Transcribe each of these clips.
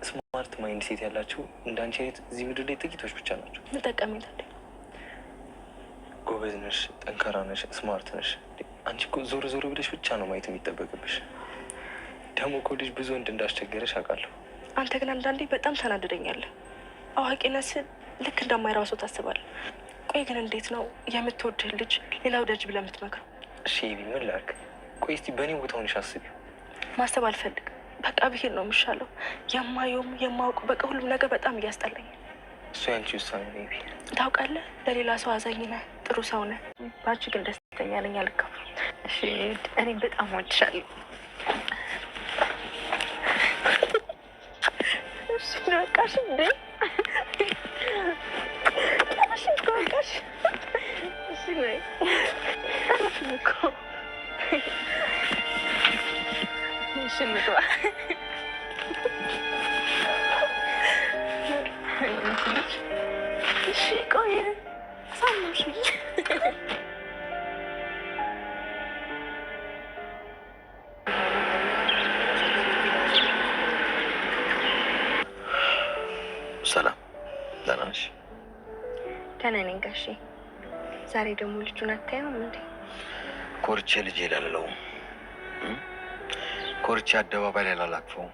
ስማርት ማይንድ ሴት ያላቸው እንዳንቺ አይነት እዚህ ምድር ላይ ጥቂቶች ብቻ ናቸው። ምን ጠቀሜታል? ጎበዝ ነሽ፣ ጠንካራ ነሽ፣ ስማርት ነሽ። አንቺ እኮ ዞር ዞር ብለሽ ብቻ ነው ማየት የሚጠበቅብሽ። ደግሞ እኮ ልጅ ብዙ ወንድ እንዳስቸገረሽ አውቃለሁ። አንተ ግን አንዳንዴ በጣም ተናድደኛለህ። አዋቂነት ልክ እንደማይረባ ሰው ታስባለህ። ቆይ ግን እንዴት ነው የምትወድህ ልጅ ሌላ ወዳጅ ብለህ የምትመክረው? እሺ ምን ላድርግ? ቆይ እስቲ በእኔ ቦታ ሆነሽ አስቢ። ማሰብ አልፈልግም። በቃ ብሄድ ነው የሚሻለው። የማየውም የማውቁ በቃ ሁሉም ነገር በጣም እያስጠላኝ። እሱ ያንቺ ውሳኔ ነው። ቤቢ ታውቃለህ፣ ለሌላ ሰው አዛኝ ነህ፣ ጥሩ ሰው ነህ። ባንቺ ግን ደስተኛ ነኝ። አልከፋም። እሺ እኔም በጣም ወድሻለሁ። እሺ በቃሽ እንዴ? እሺ በቃሽ። እሺ ነይ እኮ እሺ እንግባ። እሺ ቆይ ሳምሽኝ። ሰላም፣ ደህና ነሽ? ደህና ነኝ ጋሼ። ዛሬ ደግሞ ልጁን አታየውም እንዴ? ኮርቼ ልጅ ላልለውም ኮርቼ አደባባይ ላይ ላላቅፈውም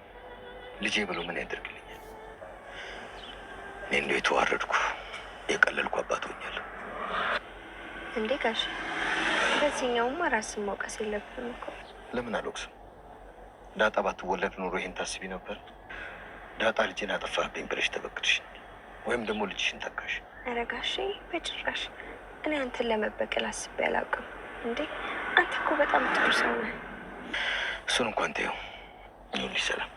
ልጄ ብሎ ምን ያደርግልኛል? እኔ እንደው የተዋረድኩ የቀለልኩ አባት ሆኛለሁ። እንዴ ጋሼ፣ በዚህኛውማ ራስን መውቀስ የለብንም እኮ። ለምን አልወቅስም? ዳጣ ባትወለድ ኖሮ ይሄን ታስቢ ነበር? ዳጣ ልጄን አጠፋህብኝ ብለሽ ተበቅልሽ ወይም ደግሞ ልጅሽን ተካሽ? ኧረ ጋሼ በጭራሽ። እኔ አንተን ለመበቀል አስቤ አላውቅም። እንዴ አንተ እኮ በጣም ጥሩ ሰው ነህ። እሱን እንኳን ተይው። ይኸውልሽ ሰላም፣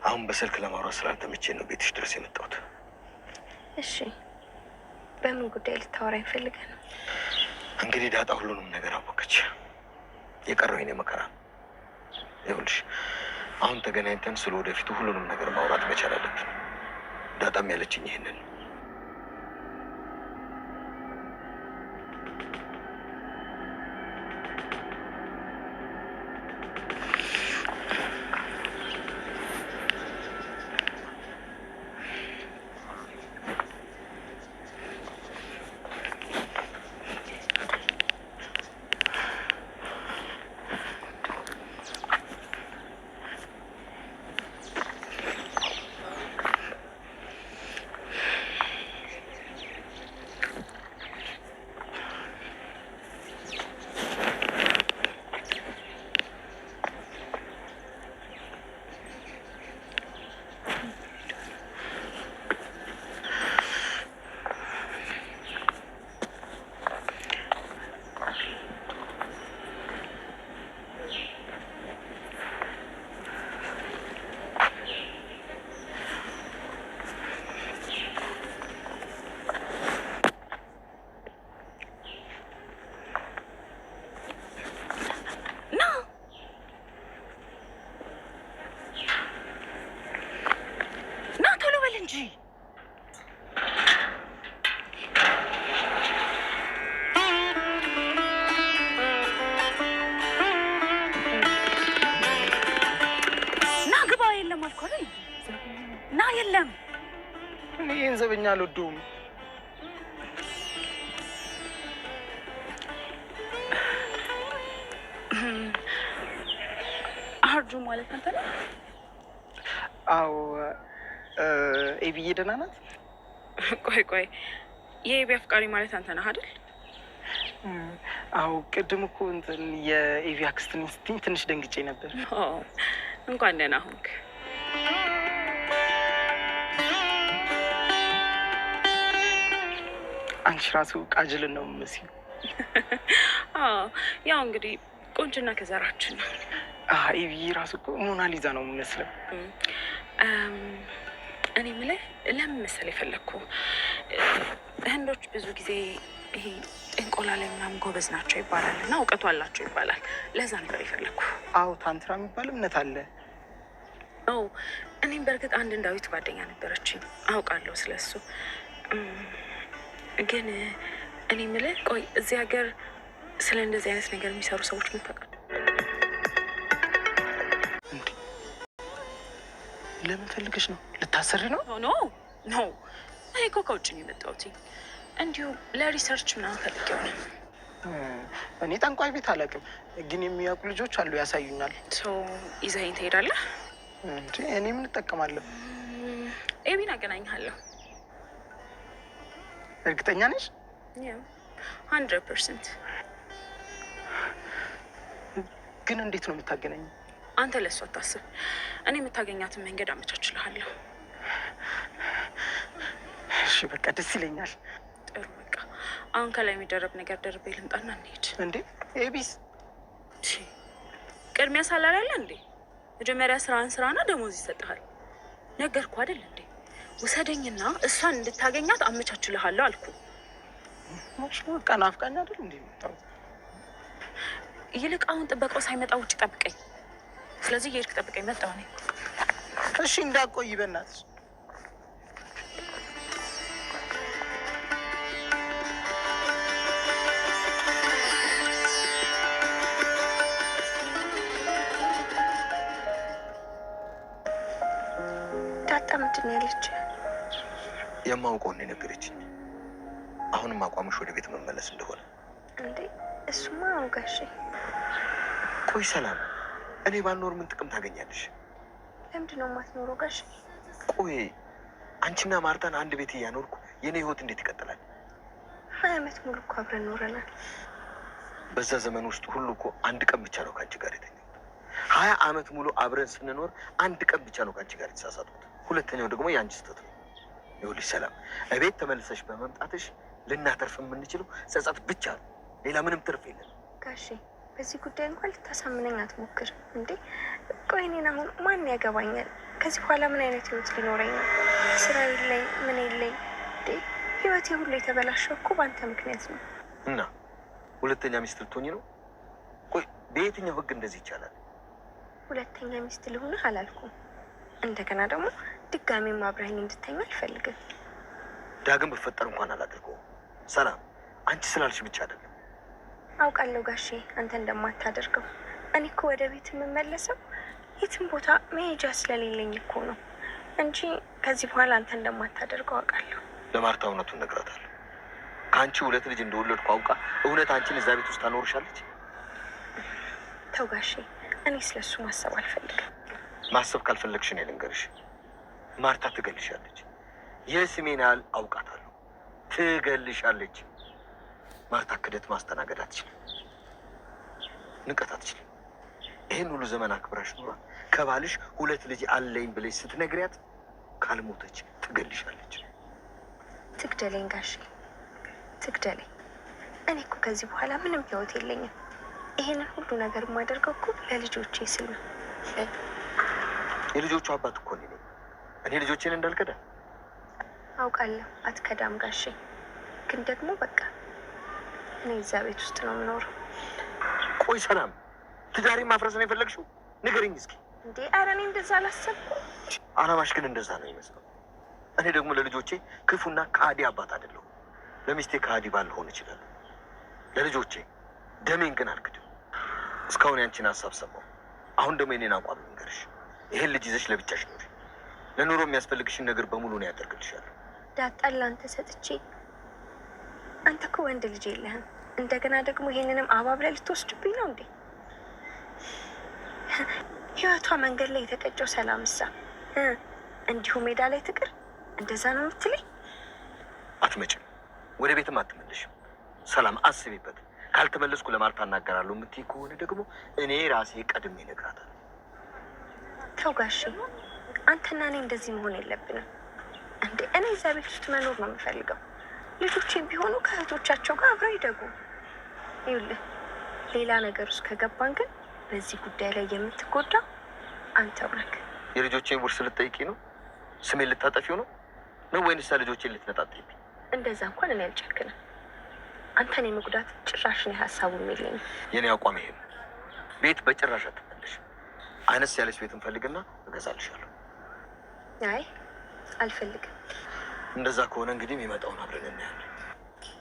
አሁን በስልክ ለማውራት ስላልተመቼኝ ነው ቤትሽ ድረስ የመጣሁት። እሺ በምን ጉዳይ ልታወራኝ ፈልገህ ነው? እንግዲህ ዳጣ ሁሉንም ነገር አወቀች። የቀረው የኔ መከራ። ይኸውልሽ አሁን ተገናኝተን ስለ ወደፊቱ ሁሉንም ነገር ማውራት መቻል አለብን። ዳጣም ያለችኝ ይሄንን። ና የለም ይህን ዘበኛ አልወደውም። አርጁ ማለት አንተ ነህ? አዎ ኤቢዬ ደህና ናት? ቆይ የኤቢ አፍቃሪ ማለት አንተ ነህ አይደል? አዎ ቅድም እኮ እንትን የኤቢ አክስትን ስትኝ ትንሽ ደንግጬ ነበር። እንኳን ደህና ሆንክ። አንቺ ራሱ ቃጅልን ነው የምመስለው። ያው እንግዲህ ቆንጅና ከዘራችን ነው። ኤቢዬ ራሱ እኮ ሞናሊዛ ነው የምመስለው። እኔ የምልህ ለምን መሰለህ የፈለግኩ ህንዶች ብዙ ጊዜ ይሄ ጥንቆላ ላይ ምናምን ጎበዝ ናቸው ይባላል እና እውቀቱ አላቸው ይባላል። ለዛ ነበር የፈለግኩ። አዎ ታንትራ የሚባል እምነት አለ። እኔም በእርግጥ አንድ እንዳዊት ጓደኛ ነበረችኝ፣ አውቃለሁ ስለሱ። ግን እኔ የምልህ ቆይ እዚህ ሀገር ስለ እንደዚህ አይነት ነገር የሚሰሩ ሰዎች ምን ታውቃለህ? ለምን ፈልገሽ ነው? ልታሰሪ ነው? ኖ ኖ፣ እኔ እኮ ከውጭ ነው የመጣሁት። እንዲሁ ለሪሰርች ምናምን ፈልጌው ነው። እኔ ጠንቋይ ቤት አላውቅም፣ ግን የሚያውቁ ልጆች አሉ፣ ያሳዩኛል። ይዘኸኝ ትሄዳለህ? እንጂ እኔ ምን እጠቀማለሁ? ኤቢን አገናኝሃለሁ። እርግጠኛ ነሽ? 100%። ግን እንዴት ነው የምታገናኝ? አንተ ለእሱ አታስብ፣ እኔ የምታገኛትን መንገድ አመቻችልሃለሁ። እሺ በቃ ደስ ይለኛል። ጥሩ በቃ አሁን ከላይ የሚደረብ ነገር ደርቤ ልምጣና እንሄድ። እንዴ ኤቢስ ቅድሚያ ሳላሪ አለ እንዴ? መጀመሪያ ስራና ደሞዝ ይሰጥሃል። ነገርኩ አይደል እንዴ? ውሰደኝና እሷን እንድታገኛት አመቻችልሃለሁ አልኩ። በቃ ናፍቃኝ አይደል እንዴ መጣው? ይልቅ አሁን ጥበቃው ሳይመጣ ውጭ ጠብቀኝ። ስለዚህ የሄድክ ጠብቀኝ። መጣሁ እኔ። እሺ እንዳትቆይ በእናትሽ። ዳጣ ምንድን ነው ያለች? የማውቀውን የነገረችኝ። አሁንም አቋምሽ ወደ ቤት መመለስ እንደሆነ። እንዴ እሱማ አውጋሽ። ቆይ ሰላም፣ እኔ ባልኖር ምን ጥቅም ታገኛለሽ? ለምንድን ነው የማትኖረው ጋሽ? ቆይ አንቺና ማርታን አንድ ቤት እያኖርኩ የኔ ህይወት እንዴት ይቀጥላል? 20 ዓመት ሙሉ እኮ አብረን ኖረናል። በዛ ዘመን ውስጥ ሁሉ እኮ አንድ ቀን ብቻ ነው ከአንቺ ጋር የተኛው። 20 ዓመት ሙሉ አብረን ስንኖር አንድ ቀን ብቻ ነው ከአንቺ ጋር የተሳሳትኩት። ሁለተኛው ደግሞ የአንቺ ስህተት ነው። ይኸውልሽ ሰላም፣ እቤት ተመልሰሽ በመምጣትሽ ልናተርፍ የምንችለው ጸጸት ብቻ ነው። ሌላ ምንም ትርፍ የለም። ጋሼ በዚህ ጉዳይ እንኳን ልታሳምነኝ አትሞክር እንዴ። ቆይ እኔን አሁን ማን ያገባኛል? ከዚህ በኋላ ምን አይነት ህይወት ሊኖረኝ ነው? ስራ የለኝ፣ ምን የለኝ። እንዴ ህይወቴ ሁሉ የተበላሸው እኮ በአንተ ምክንያት ነው። እና ሁለተኛ ሚስት ልትሆኚ ነው? ቆይ በየትኛው ህግ እንደዚህ ይቻላል? ሁለተኛ ሚስት ልሁንህ አላልኩም። እንደገና ደግሞ ድጋሜ አብረኸኝ እንድተኛ አልፈልግም። ዳግም ብፈጠር እንኳን አላደርገውም። ሰላም፣ አንቺ ስላልሽ ብቻ አይደለም። አውቃለሁ ጋሼ አንተ እንደማታደርገው። እኔ እኮ ወደ ቤት የምመለሰው የትም ቦታ መሄጃ ስለሌለኝ እኮ ነው እንጂ ከዚህ በኋላ አንተ እንደማታደርገው አውቃለሁ። ለማርታ እውነቱን እነግራታለሁ። ከአንቺ 2 ልጅ እንደወለድኩ አውቃ እውነት አንቺን እዛ ቤት ውስጥ ታኖርሻለች? ተው ጋሼ፣ እኔ ስለሱ ማሰብ አልፈልግም። ማሰብ ካልፈለግሽ እኔ ልንገርሽ፣ ማርታ ትገልሻለች። የስሜን ያህል አውቃታለሁ። ትገልሻለች። ማርታ ክደት ማስተናገድ አትችልም፣ ንቀት አትችልም። ይህን ሁሉ ዘመን አክብራሽ ኑሯ ከባልሽ 2 ልጅ አለኝ ብለሽ ስትነግሪያት ካልሞተች ትገልሻለች። ትግደለኝ ጋሼ ትግደለኝ። እኔ እኮ ከዚህ በኋላ ምንም ህይወት የለኝም። ይሄንን ሁሉ ነገር የማደርገው እኮ ለልጆቼ ስል ነው። የልጆቹ አባት እኮ እኔ ነኝ። እኔ ልጆቼን እንዳልከዳ አውቃለሁ። አትከዳም ጋሼ፣ ግን ደግሞ በቃ እኔ እዛ ቤት ውስጥ ነው የምኖረው። ቆይ ሰላም፣ ትዳሬን ማፍረስ ነው የፈለግሽው? ንገረኝ እስኪ። እንዴ ኧረ እኔ እንደዛ አላሰብኩም። አላማሽ ግን እንደዛ ነው ይመስለው። እኔ ደግሞ ለልጆቼ ክፉና ከሃዲ አባት አይደለሁም። ለሚስቴ ከሃዲ ባል ልሆን እችላለሁ። ለልጆቼ ደሜን ግን አልክድም። እስካሁን ያንቺን ሀሳብ ሰማሁ። አሁን ደግሞ የኔን አቋም ልንገርሽ። ይሄን ልጅ ይዘሽ ለብቻሽ ኑሪ። ለኑሮ የሚያስፈልግሽን ነገር በሙሉ ነው ያደርግልሻለሁ። ዳጣን ላንተ ሰጥቼ፣ አንተ እኮ ወንድ ልጅ የለህም። እንደገና ደግሞ ይሄንንም አባብለህ ልትወስድብኝ ነው እንዴ? ህይወቷ መንገድ ላይ የተቀጨው ሰላም እሳ እንዲሁ ሜዳ ላይ ትቅር? እንደዛ ነው የምትለኝ? አትመጭም፣ ወደ ቤትም አትመለሽም። ሰላም አስቢበት። ካልተመለስኩ ለማርታ እናገራለሁ የምትይ ከሆነ ደግሞ እኔ ራሴ ቀድሜ እነግራታለሁ። ተው ጋሼ፣ አንተና እኔ እንደዚህ መሆን የለብንም እንዴ። እኔ እዛ ቤት ውስጥ መኖር ነው የምፈልገው። ልጆቼም ቢሆኑ ከእህቶቻቸው ጋር አብረው ይደጉ። ይኸውልህ ሌላ ነገር ውስጥ ከገባን ግን በዚህ ጉዳይ ላይ የምትጎዳው አንተው ነህ። የልጆቼን ውርስ ልትጠይቂ ነው? ስሜን ልታጠፊው ነው ወይንስ ልጆቼን ልትነጣጥይብኝ? እንደዛ እንኳን እኔ አልጨክንም። አንተን የመጉዳት ጭራሽ ነው ሀሳቡም የለኝም። የኔ አቋም ይሄ ነው። ቤት በጭራሽ አትመለሽም። አነስ ያለች ቤት እንፈልግና እገዛልሻለሁ። አይ አልፈልግም። እንደዛ ከሆነ እንግዲህ የሚመጣውን አብረን እናያለን።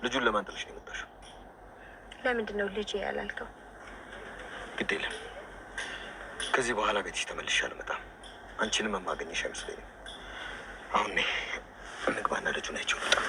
ልጁን ለማን ጥለሽ ነው የመጣሽው? ለምንድን ነው ልጄ ያላልከው? ግድ የለም። ከዚህ በኋላ ቤትሽ ተመልሼ አልመጣም። አንቺንም የማገኝሽ አይመስለኝም። አሁን እንግባና ልጁን አይቼው ልውጣ።